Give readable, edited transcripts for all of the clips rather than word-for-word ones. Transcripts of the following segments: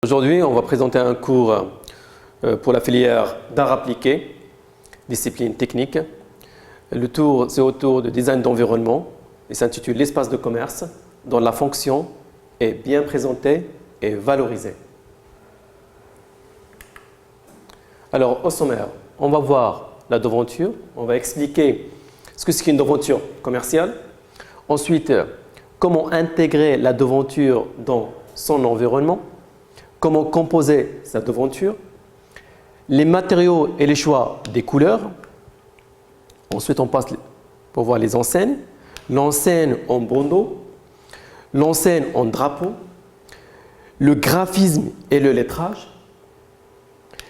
Aujourd'hui, on va présenter un cours pour la filière d'art appliqué, discipline technique. Le tour, c'est autour de design d'environnement et s'intitule l'espace de commerce dont la fonction est bien présentée et valorisée. Alors, au sommaire, on va voir la devanture, on va expliquer ce que c'est une devanture commerciale. Ensuite, comment intégrer la devanture dans son environnement. Comment composer sa devanture, les matériaux et les choix des couleurs. Ensuite, on passe pour voir les enseignes, l'enseigne en bandeau, l'enseigne en drapeau, le graphisme et le lettrage,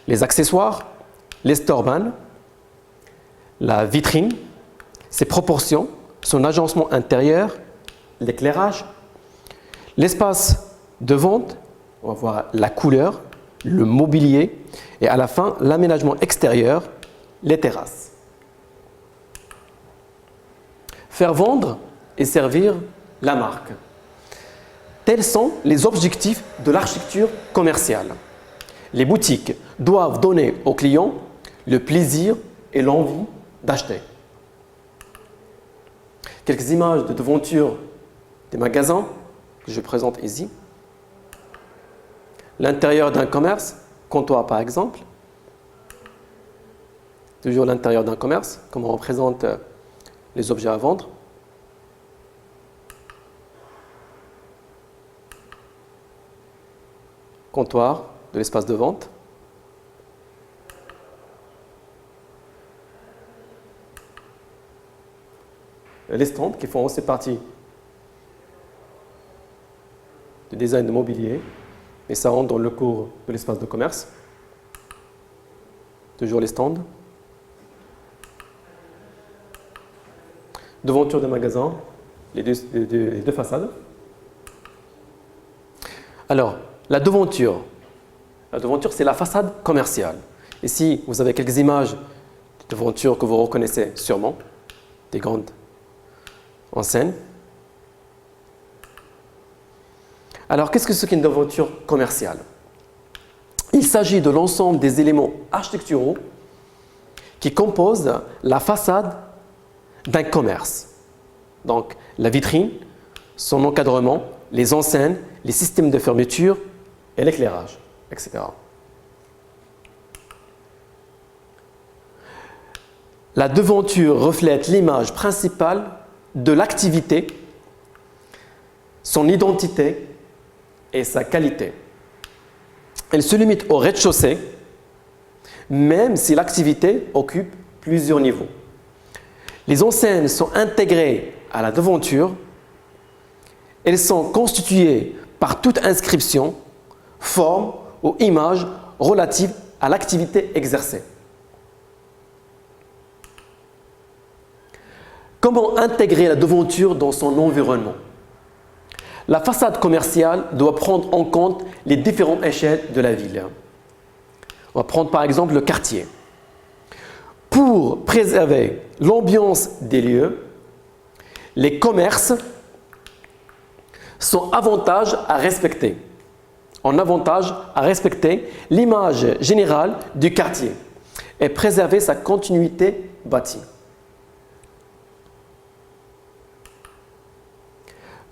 les accessoires, les storban, la vitrine, ses proportions, son agencement intérieur, l'éclairage, l'espace de vente. On va voir la couleur, le mobilier et à la fin, l'aménagement extérieur, les terrasses. Faire vendre et servir la marque. Tels sont les objectifs de l'architecture commerciale. Les boutiques doivent donner aux clients le plaisir et l'envie d'acheter. Quelques images de devanture des magasins que je présente ici. L'intérieur d'un commerce, comptoir par exemple, toujours l'intérieur d'un commerce, comment on représente les objets à vendre. Comptoir de l'espace de vente. Les stands qui font aussi partie du design de mobilier. Et ça rentre dans le cours de l'espace de commerce. Toujours les stands. Devanture de magasin, les deux façades. Alors, la devanture. La devanture, c'est la façade commerciale. Ici, vous avez quelques images de devanture que vous reconnaissez sûrement, des grandes enseignes. Alors, qu'est-ce que c'est qu'une devanture commerciale? Il s'agit de l'ensemble des éléments architecturaux qui composent la façade d'un commerce. Donc, la vitrine, son encadrement, les enseignes, les systèmes de fermeture et l'éclairage, etc. La devanture reflète l'image principale de l'activité, son identité et sa qualité. Elle se limite au rez-de-chaussée, même si l'activité occupe plusieurs niveaux. Les enseignes sont intégrées à la devanture. Elles sont constituées par toute inscription, forme ou image relative à l'activité exercée. Comment intégrer la devanture dans son environnement? La façade commerciale doit prendre en compte les différentes échelles de la ville. On va prendre par exemple le quartier. Pour préserver l'ambiance des lieux, les commerces sont avantages à respecter. En avantage à respecter l'image générale du quartier et préserver sa continuité bâtie.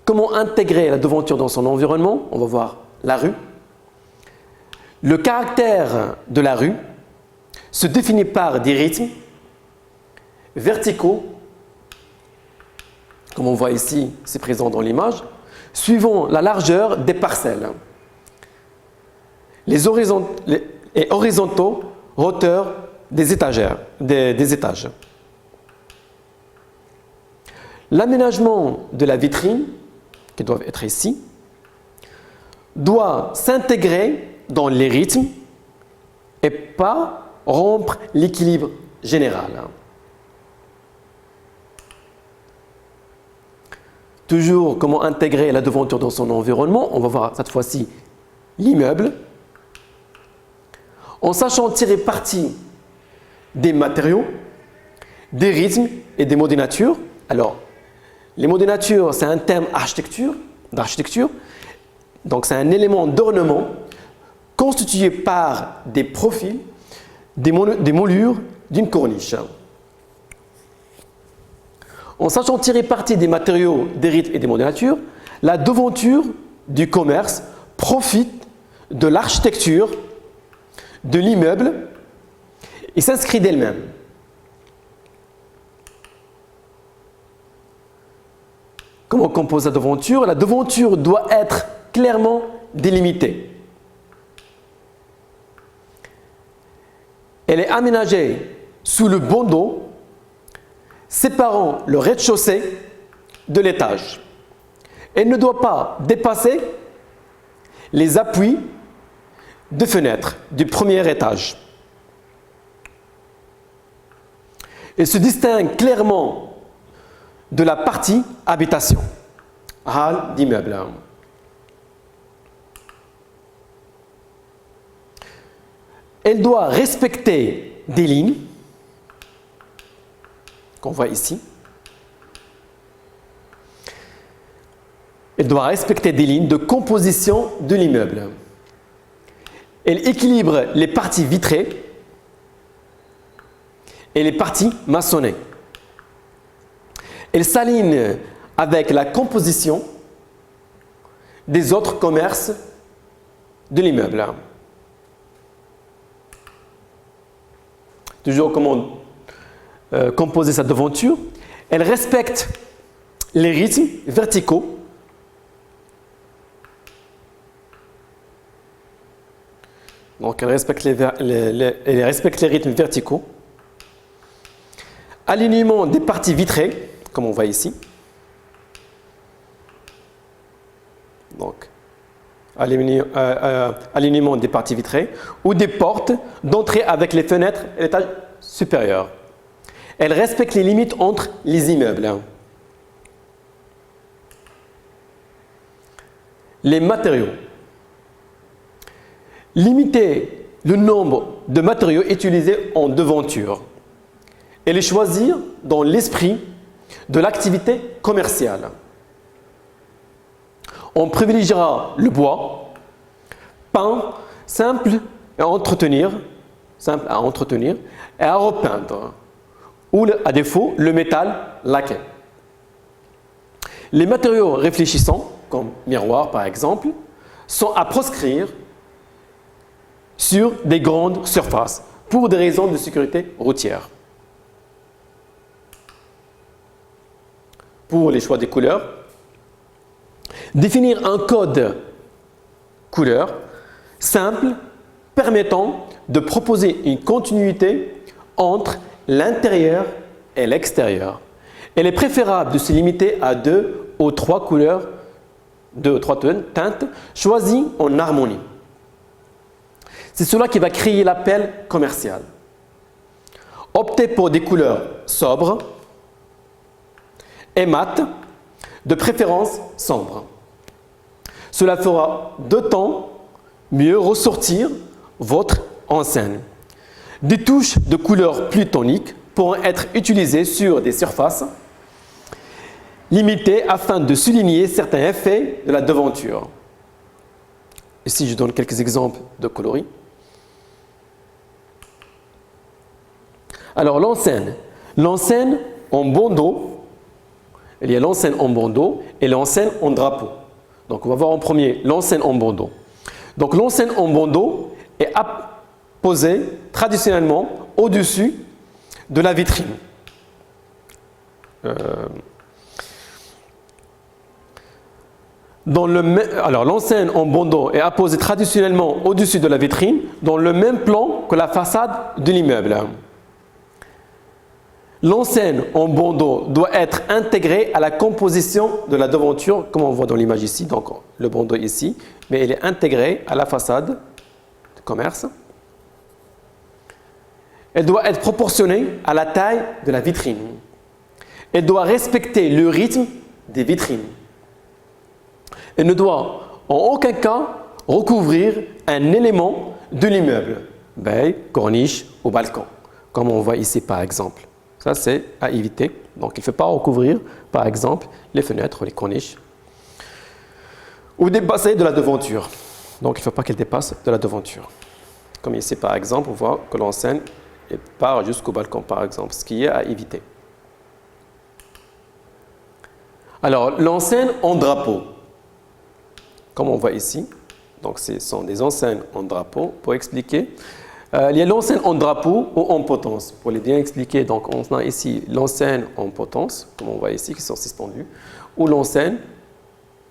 Comment intégrer la devanture dans son environnement? On va voir la rue. Le caractère de la rue se définit par des rythmes verticaux, comme on voit ici, c'est présent dans l'image, suivant la largeur des parcelles. Les horizontaux, hauteur des étages. L'aménagement de la vitrine, qui doivent être ici, doit s'intégrer dans les rythmes et pas rompre l'équilibre général. Toujours comment intégrer la devanture dans son environnement. On va voir cette fois-ci l'immeuble. En sachant tirer parti des matériaux, des rythmes et des mots de nature. Alors, les mots de nature, c'est un thème d'architecture. Donc, c'est un élément d'ornement constitué par des profils, des moulures d'une corniche. En sachant tirer parti des matériaux, des rythmes et des mots de nature, la devanture du commerce profite de l'architecture de l'immeuble et s'inscrit d'elle-même. Comment on compose la devanture? La devanture doit être clairement délimitée. Elle est aménagée sous le bandeau séparant le rez-de-chaussée de l'étage. Elle ne doit pas dépasser les appuis de fenêtres du premier étage. Elle se distingue clairement de la partie habitation, hall d'immeuble. Elle doit respecter des lignes qu'on voit ici. Elle doit respecter des lignes de composition de l'immeuble. Elle équilibre les parties vitrées et les parties maçonnées. Elle s'aligne avec la composition des autres commerces de l'immeuble. Toujours comment composer sa devanture. Elle respecte les rythmes verticaux. Donc, elle respecte les rythmes verticaux. Alignement des parties vitrées, comme on voit ici. Donc, alignement des parties vitrées ou des portes d'entrée avec les fenêtres à l'étage supérieur. Elle respecte les limites entre les immeubles. Les matériaux. Limiter le nombre de matériaux utilisés en devanture et les choisir dans l'esprit de l'activité commerciale. On privilégiera le bois, peint, simple à entretenir et à repeindre, ou à défaut le métal laqué. Les matériaux réfléchissants, comme miroir par exemple, sont à proscrire sur des grandes surfaces pour des raisons de sécurité routière. Pour les choix des couleurs, définir un code couleur simple permettant de proposer une continuité entre l'intérieur et l'extérieur. Il est préférable de se limiter à 2 ou 3 couleurs, 2 ou 3 teintes choisies en harmonie. C'est cela qui va créer l'appel commercial. Optez pour des couleurs sobres et mates, de préférence sombres. Cela fera d'autant mieux ressortir votre enseigne. Des touches de couleurs plus toniques pourront être utilisées sur des surfaces limitées afin de souligner certains effets de la devanture. Ici, je donne quelques exemples de coloris. Alors, l'enseigne. L'enseigne en bandeau, il y a l'enseigne en bandeau et l'enseigne en drapeau. Donc, on va voir en premier l'enseigne en bandeau. Donc, l'enseigne en bandeau est posée traditionnellement au-dessus de la vitrine. Alors, l'enseigne en bandeau est apposée traditionnellement au-dessus de la vitrine dans le même plan que la façade de l'immeuble. L'enseigne en bandeau doit être intégrée à la composition de la devanture, comme on voit dans l'image ici, donc le bandeau ici, mais elle est intégrée à la façade du commerce. Elle doit être proportionnée à la taille de la vitrine. Elle doit respecter le rythme des vitrines. Elle ne doit en aucun cas recouvrir un élément de l'immeuble, baie, corniche ou balcon, comme on voit ici par exemple. Ça, c'est à éviter. Donc, il ne faut pas recouvrir, par exemple, les fenêtres ou les corniches ou dépasser de la devanture. Donc, il ne faut pas qu'elle dépasse de la devanture. Comme ici, par exemple, on voit que l'enseigne part jusqu'au balcon, par exemple, ce qui est à éviter. Alors, l'enseigne en drapeau, comme on voit ici, donc ce sont des enseignes en drapeau. Pour expliquer, il y a l'enseigne en drapeau ou en potence. Pour les bien expliquer, donc on a ici l'enseigne en potence, comme on voit ici, qui sont suspendues, ou l'enseigne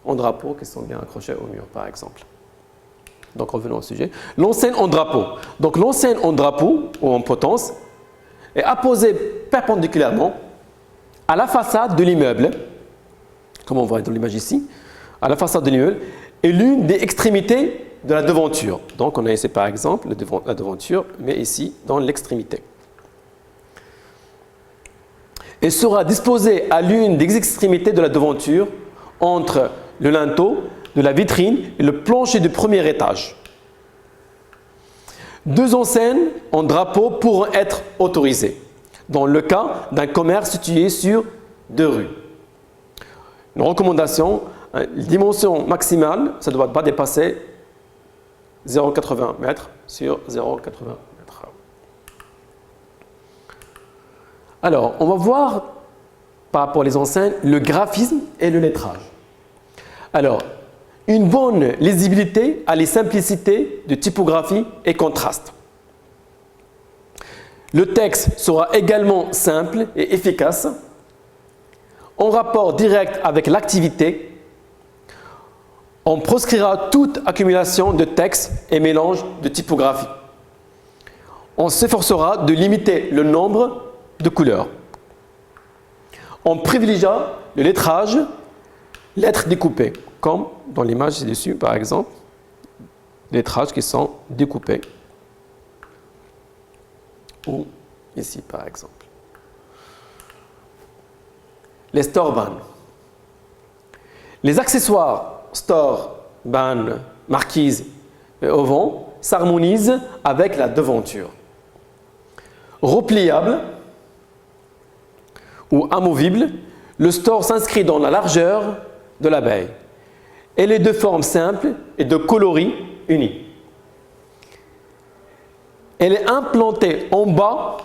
en drapeau, qui sont bien accrochées au mur, par exemple. Donc, revenons au sujet. L'enseigne en drapeau. Donc, l'enseigne en drapeau ou en potence est apposée perpendiculairement à la façade de l'immeuble, comme on voit dans l'image ici, à la façade de l'immeuble, est l'une des extrémités de la devanture. Donc, on a ici par exemple la devanture, mais ici dans l'extrémité. Et sera disposée à l'une des extrémités de la devanture entre le linteau de la vitrine et le plancher du premier étage. Deux enseignes en drapeau pourront être autorisées dans le cas d'un commerce situé sur deux rues. Une recommandation, la dimension maximale, ça ne doit pas dépasser 0,80 m sur 0,80 m. Alors, on va voir par rapport aux enseignes le graphisme et le lettrage. Alors, une bonne lisibilité a les simplicités de typographie et contraste. Le texte sera également simple et efficace, en rapport direct avec l'activité. On proscrira toute accumulation de texte et mélange de typographie. On s'efforcera de limiter le nombre de couleurs. On privilégia le lettrage, lettres découpées, comme dans l'image ci-dessus par exemple, lettrages qui sont découpés, ou ici par exemple. Les store bands. Les accessoires store, ban, marquise et auvent s'harmonisent avec la devanture. Repliable ou amovible, le store s'inscrit dans la largeur de l'abeille. Elle est de forme simple et de coloris unis. Elle est implantée en bas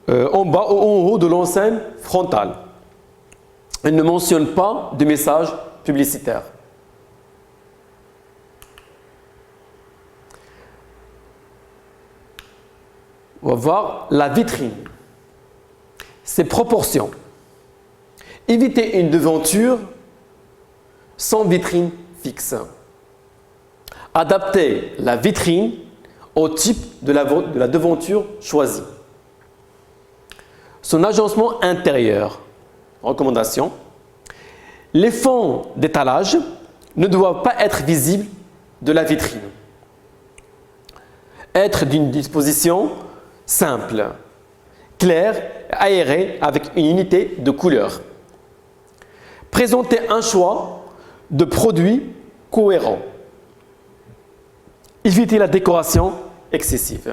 ou en haut de l'enseigne frontale. Elle ne mentionne pas de message publicitaire. On va voir la vitrine. Ses proportions. Éviter une devanture sans vitrine fixe. Adapter la vitrine au type de la devanture choisie. Son agencement intérieur. Recommandation. Les fonds d'étalage ne doivent pas être visibles de la vitrine. Être d'une disposition simple, claire, aérée avec une unité de couleur. Présenter un choix de produits cohérents. Éviter la décoration excessive.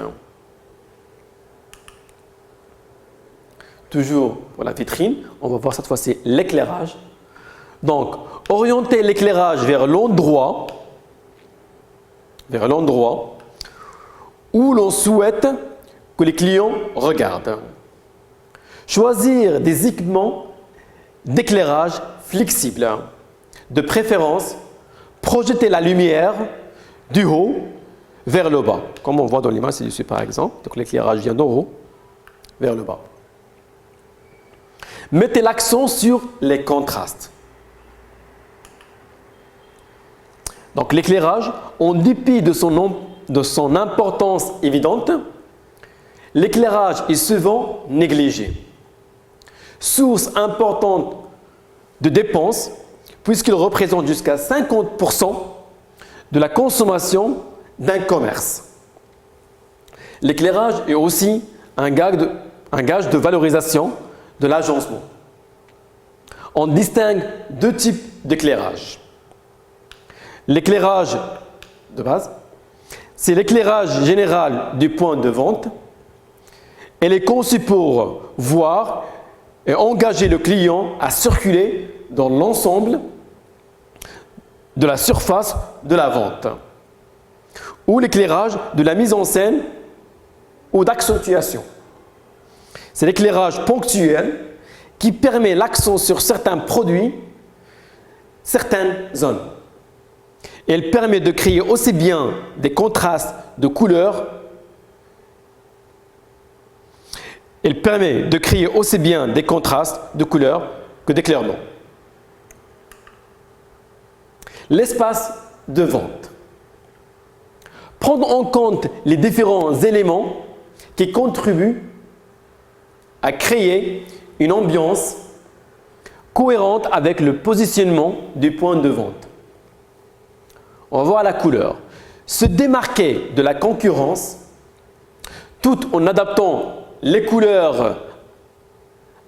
Toujours pour la vitrine, on va voir cette fois-ci l'éclairage. Donc, orienter l'éclairage vers l'endroit où l'on souhaite que les clients regardent. Choisir des équipements d'éclairage flexibles. De préférence, projeter la lumière du haut vers le bas, comme on voit dans l'image ci-dessus par exemple. Donc l'éclairage vient d'en haut vers le bas. Mettez l'accent sur les contrastes. Donc l'éclairage, en dépit de son importance évidente, l'éclairage est souvent négligé. Source importante de dépenses, puisqu'il représente jusqu'à 50% de la consommation d'un commerce. L'éclairage est aussi un gage de valorisation de l'agencement. On distingue deux types d'éclairage. L'éclairage de base, c'est l'éclairage général du point de vente. Elle est conçue pour voir et engager le client à circuler dans l'ensemble de la surface de la vente ou l'éclairage de la mise en scène ou d'accentuation. C'est l'éclairage ponctuel qui permet l'accent sur certains produits, certaines zones. Et elle permet de créer aussi bien des contrastes de couleurs, que d'éclairement. L'espace de vente. Prendre en compte les différents éléments qui contribuent à créer une ambiance cohérente avec le positionnement du point de vente. On va voir la couleur. Se démarquer de la concurrence tout en adaptant les couleurs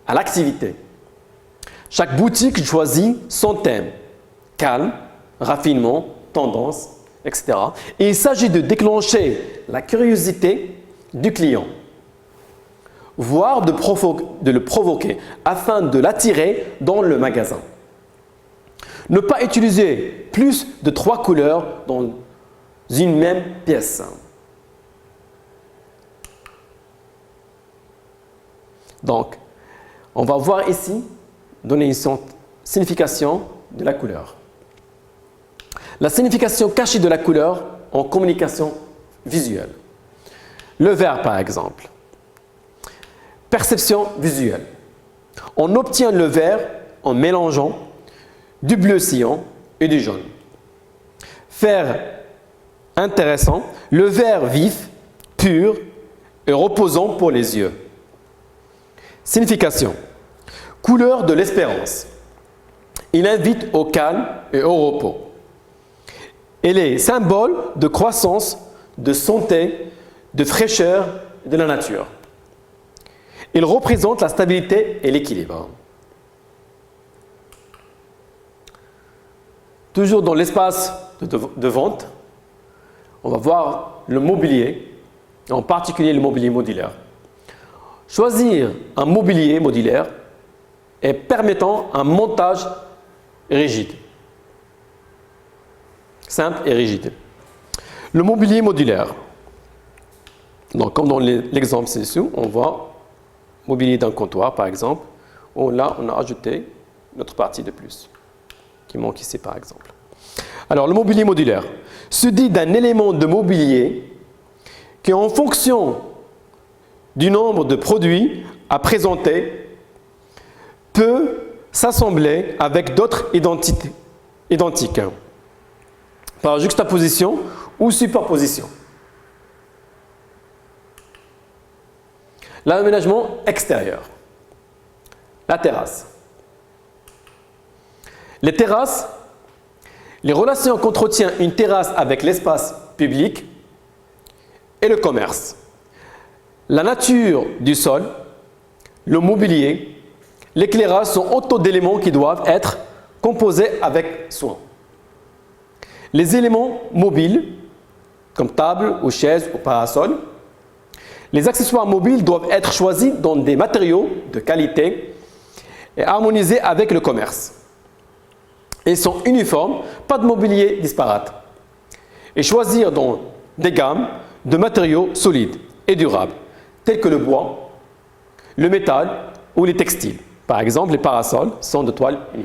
à l'activité. Chaque boutique choisit son thème, calme, raffinement, tendance, etc. Et il s'agit de déclencher la curiosité du client, voire de le provoquer afin de l'attirer dans le magasin. Ne pas utiliser plus de 3 couleurs dans une même pièce. Donc, on va voir ici, donner une signification de la couleur. La signification cachée de la couleur en communication visuelle. Le vert par exemple. Perception visuelle. On obtient le vert en mélangeant du bleu cyan et du jaune. Faire intéressant, le vert vif, pur et reposant pour les yeux. Signification. Couleur de l'espérance. Il invite au calme et au repos. Elle est symbole de croissance, de santé, de fraîcheur de la nature. Il représente la stabilité et l'équilibre. Toujours dans l'espace de vente, on va voir le mobilier, en particulier le mobilier modulaire. Choisir un mobilier modulaire et permettant un montage rigide. Simple et rigide. Le mobilier modulaire. Donc, comme dans l'exemple ci-dessous, on voit mobilier d'un comptoir par exemple, où là on a ajouté notre partie de plus, qui manque ici par exemple. Alors, le mobilier modulaire se dit d'un élément de mobilier qui, en fonction du nombre de produits à présenter, peut s'assembler avec d'autres identiques par juxtaposition ou superposition. L'aménagement extérieur. La terrasse. Les terrasses, les relations qu'entretient une terrasse avec l'espace public et le commerce. La nature du sol, le mobilier, l'éclairage sont autant d'éléments qui doivent être composés avec soin. Les éléments mobiles, comme table ou chaise ou parasol, les accessoires mobiles doivent être choisis dans des matériaux de qualité et harmonisés avec le commerce. Ils sont uniformes, pas de mobilier disparate. Et choisir dans des gammes de matériaux solides et durables, tels que le bois, le métal ou les textiles. Par exemple, les parasols sont de toile unie.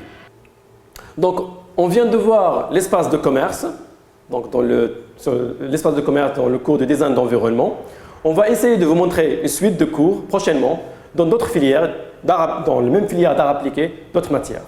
Donc, on vient de voir l'espace de commerce, donc dans l'espace de commerce dans le cours de design d'environnement. On va essayer de vous montrer une suite de cours prochainement dans d'autres filières, dans les mêmes filières d'art appliqué, d'autres matières.